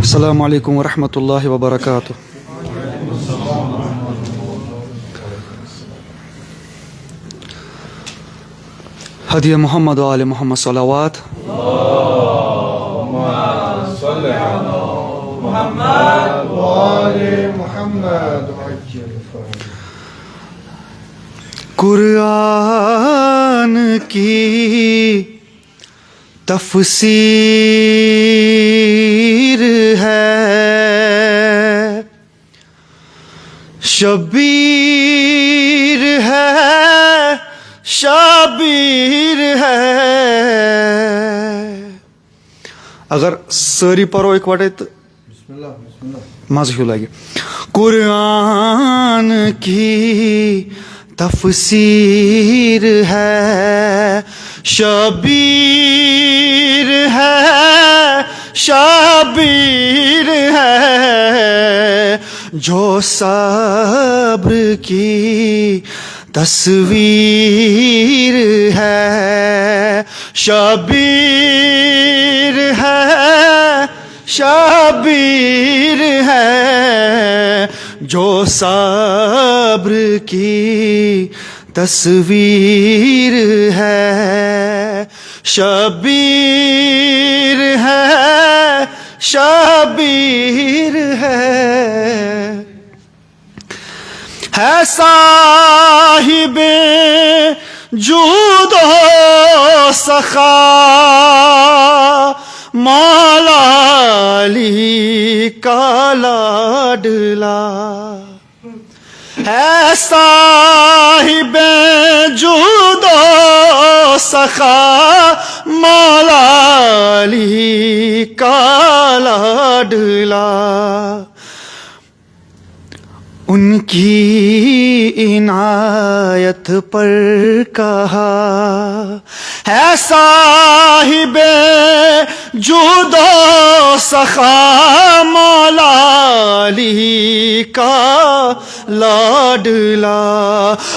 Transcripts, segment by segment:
السلام علیکم ورحمۃ اللہ وبرکاتہ. ہدیہ محمد و آل محمد صلوات. قرآن کی تفسیر ہے، شبیر ہے، شبیر ہے. اگر ساری پرو اکوٹے تو مزہ ہیو لگے. قرآن کی تفسیر ہے، شبیر ہے، شبیر ہے. جو صبر کی تصویر ہے، شبیر ہے، شبیر ہے. جو صبر کی تصویر ہے، شبیر ہے، شبیر ہے. ہے صاحب جود و سخا مولا علی کا لاڈلا. ہے صاحب جود و سخا مولا علی کا لاڈلا. ان کی عنایت پر کہا ہے صاحب جود و سخا مولا علی کا لاڈلا.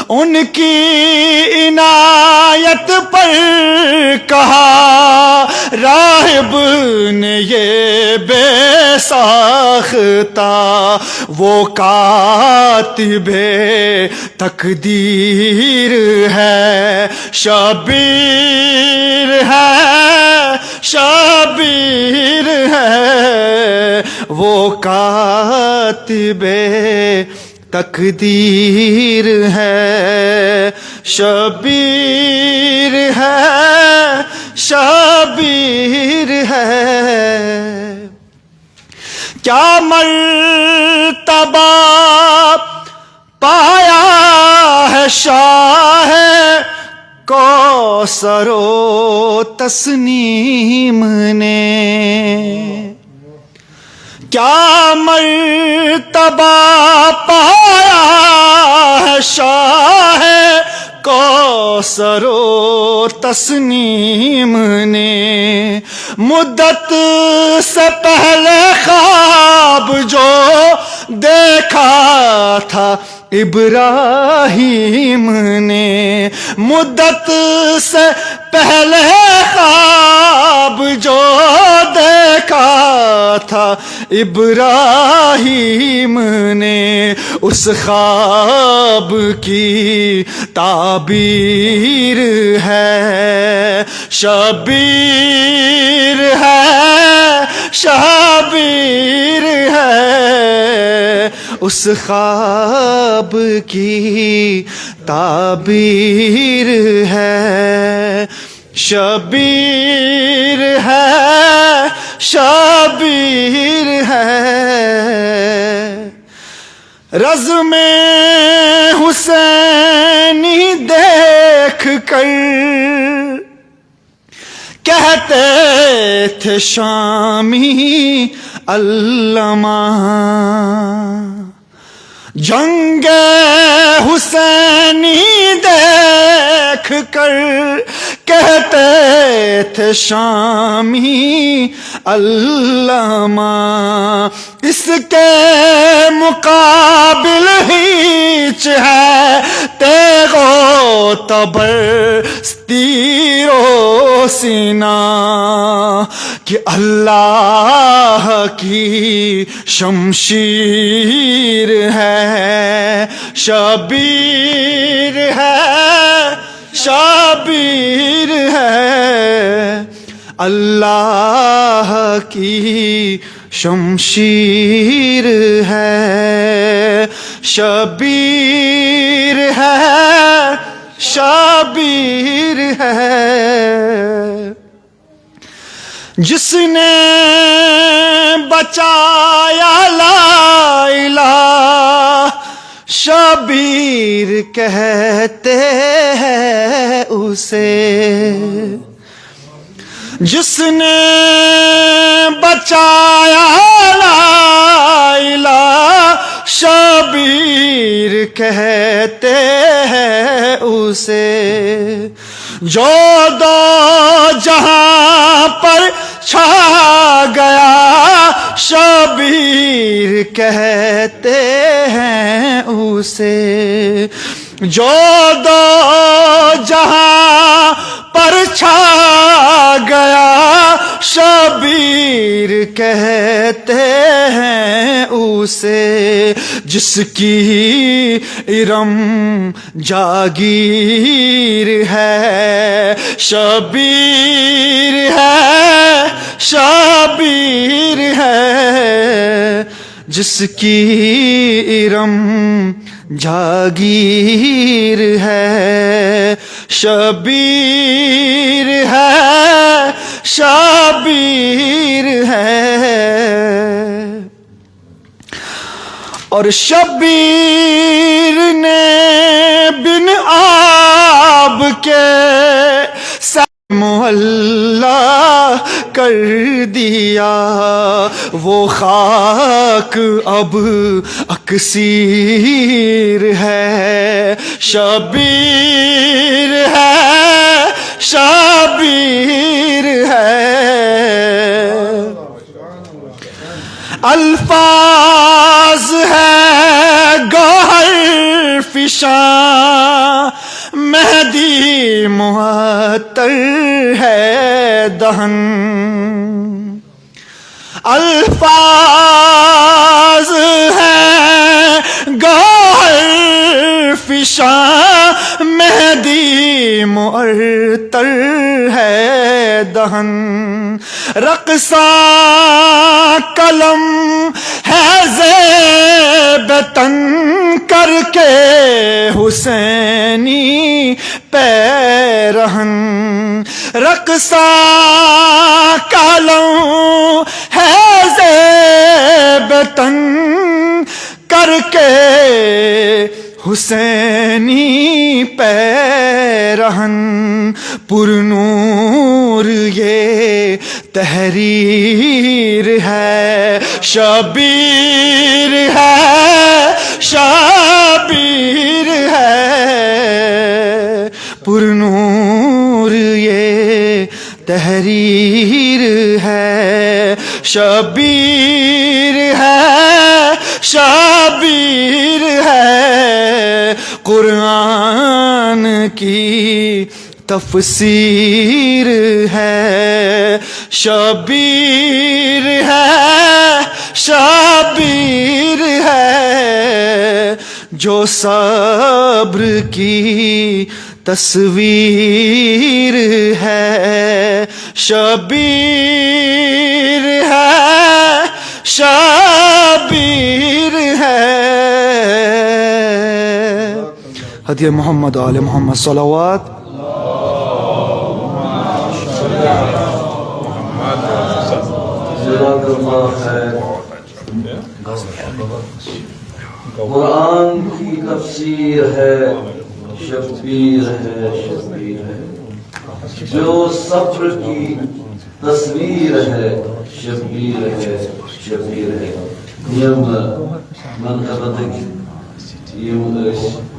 ان کی عنایت پر کہا راہب نے یہ بے ساختہ، وہ کاتب تقدیر ہے، شبیر ہے، شبیر ہے. وہ کاتب تقدیر ہے، شبیر ہے، شبیر ہے. کیا مرتبہ پایا ہے شاہ کوثر و تسنیم نے، کیا مرتبہ پایا ہے شاہ کوثر و تسنیم نے. مدت سے پہلے خواب جو دیکھا تھا ابراہیم نے، مدت سے پہلے خواب جو دیکھا تھا ابراہیم نے. اس خواب کی تعبیر ہے، شبیر ہے، شبیر ہے. اس خواب کی تعبیر ہے، شبیر ہے، شبیر ہے. رزم حسینی دیکھ کر کہتے تھے شامی علامہ، جنگ حسینی دیکھ کر کہتے تھے شامی علامہ، اس کے مقابل ہیچ ہے تیغو تبر تیر و سینہ، کہ اللہ کی شمشیر ہے، شبیر ہے، شبیر ہے، اللہ کی شمشیر ہے، شبیر ہے، شبیر ہے، جس نے بچایا لا الہ شبیر کہتے ہیں اسے، جس نے بچایا لا الہ شبیر کہتے ہیں اسے، جو دو جہاں پر چھا گیا شبیر کہتے ہیں اسے، جو دو جہاں پر چھا گیا شبیر کہتے ہیں اسے، جس کی ارم جاگیر ہے، شبیر ہے، شبیر ہے، جس کی ارم جاگیر ہے، شبیر ہے، شبیر ہے، اور شبیر نے بن آب کے معلّہ کر دیا، وہ خاک اب اکسیر ہے، شبیر ہے، شبیر ہے، الفاظ ہے گوہر فشاں، مہدی معطر ہے دہن، الفاظ ہے گوہر فشاں، مہدی معطر ہے دہن، رقصاں قلم ہے زیب تن کر کے حسینی پیرہن، رقصاں قلم ہے زیب تن کر کے حسینی پیرہن، پرنور یہ تحریر ہے، شبیر ہے، شبیر ہے، پرنور یہ تحریر ہے، شبیر ہے، شبیر ہے، قرآن کی تفسیر ہے، شبیر ہے، شبیر ہے، جو صبر کی تصویر ہے، شبیر ہے، شبیر ہے، ہدیہ محمد آل محمد صلوات، قرآن کی تفسیر ہے، شبیر ہے، شبیر ہے، جو صبر کی تصویر ہے، شبیر ہے، شبیر ہے، یم منقبتک یم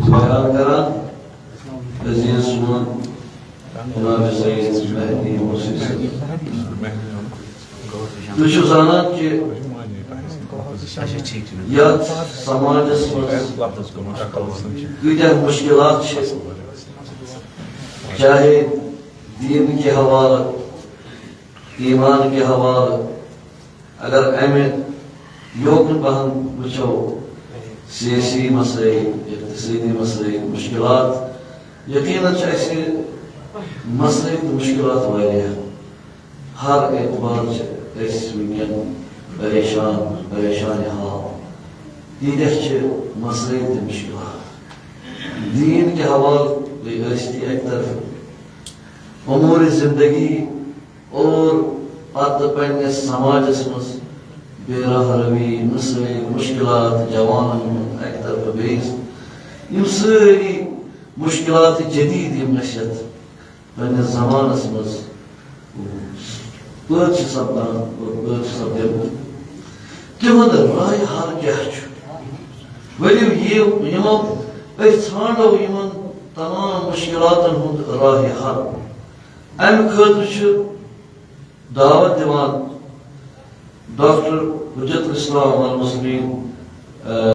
بیان کران عزیز سون جناب سید مہدی موسی صاحب تُہۍ چھِو زانان کہِ یتھ سماجس منٛز کۭتیاہ مشکلات چھِ چاہے دین کے حوالہ ایمان کے حوالہ اگر امہ یوکن پہن وچھو سیاسی مسائل اقتصادی مسائل مشکلات یقیناً اسہ مسائل تو مشکلات واریاہ ہر اعتبار ونکین پریشان حال تیتیاہ مسائل تو مشکلات دین کے حوالہ تی ایک طرف امور زندگی اور پتہ پنس سماجس مز بے راہ روی مسائل مشکلات جوانن ایک طرف بیس یم ساری مشکلات جدید یم نشیت پنس زمانس مز پٲدٕ چھِ سپدان اور پٲدٕ چھِ سپدان تہنٛد راے حل کیٛاہ چھُ ؤلِو یِیِو یِمو أسۍ ژھانڈو یِمن تمام مشکلاتن ہُنٛد راہ حل امہِ خٲطرٕ چھُ دعوت دِوان ڈاکٹر حجت الاسلام والمسلمین